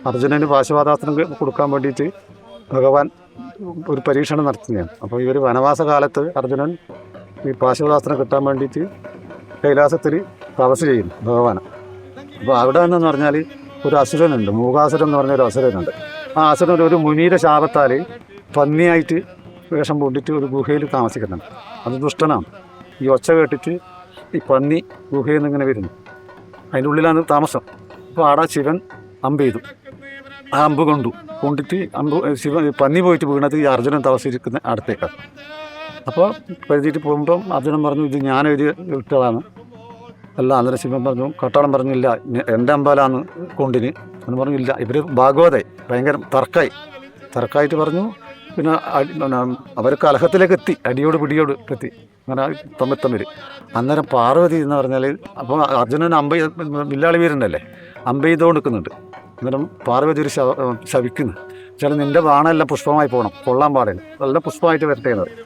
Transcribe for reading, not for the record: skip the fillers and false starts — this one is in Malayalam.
അർജുനന് പാശുപതാസ്ത്രം കൊടുക്കാൻ വേണ്ടിയിട്ട് ഭഗവാൻ ഒരു പരീക്ഷണം നടത്തുകയാണ്. അപ്പോൾ ഇവർ വനവാസ കാലത്ത് അർജുനൻ ഈ പാശുപതാസ്ത്രം കിട്ടാൻ വേണ്ടിയിട്ട് കൈലാസത്തിൽ തപസ് ചെയ്യുന്നു ഭഗവാൻ. അപ്പോൾ അവിടെ നിന്നെന്ന് പറഞ്ഞാൽ ഒരു അസുരനുണ്ട്, മൂകാസുരൻ എന്ന് പറഞ്ഞൊരു അസുരനുണ്ട്. ആ അസുരൻ ഒരു മുനിയുടെ ശാപത്താൽ പന്നിയായിട്ട് വേഷം പൂണ്ടിട്ട് ഒരു ഗുഹയിൽ താമസിക്കുന്നുണ്ട്. അത് ദുഷ്ടനാണ്. ഈ ഒച്ച കേട്ടിട്ട് ഈ പന്നി ഗുഹയിൽ നിന്ന് ഇങ്ങനെ വരുന്നു, അതിൻ്റെ ഉള്ളിലാണ് താമസം. അപ്പോൾ ആടെ ശിവൻ അമ്പ് ചെയ്തു. ആ അമ്പ് കൊണ്ടിട്ട് പന്നി പോയിട്ട് വീണത് ഈ അർജുനൻ തപസ്സിരിക്കുന്ന അടുത്തേക്കാണ്. അപ്പോൾ കരുതിയിട്ട് പോകുമ്പം അർജുനൻ പറഞ്ഞു, ഇത് ഞാൻ ഇട്ടതാണ് അല്ല. അന്നേരം ശിവൻ പറഞ്ഞു, കട്ടാളം പറഞ്ഞില്ല, എൻ്റെ അമ്പാലാന്ന് കൊണ്ടിന് എന്ന് പറഞ്ഞില്ല. ഇവർ ഭാഗവതായി ഭയങ്കര തർക്കമായിട്ട് പറഞ്ഞു. പിന്നെ അവർ കലഹത്തിലേക്ക് എത്തി, അടിയോട് പിടിയോട് എത്തി, അങ്ങനെ തമ്മിൽ. അന്നേരം പാർവതി എന്ന് പറഞ്ഞാൽ, അപ്പോൾ അർജുനൻ വില്ലാളി വീരനല്ലേ, അമ്പ ചെയ്തുകൊണ്ട് നിൽക്കുന്നുണ്ട്. അന്നേരം പാർവതി ഒരു ശവിക്കുന്നു, ചില നിൻ്റെ ബാണെല്ലാം പുഷ്പമായി പോകണം, കൊള്ളാൻ പാടില്ല, നല്ല പുഷ്പമായിട്ട് വരട്ടെ എന്ന് പറയും.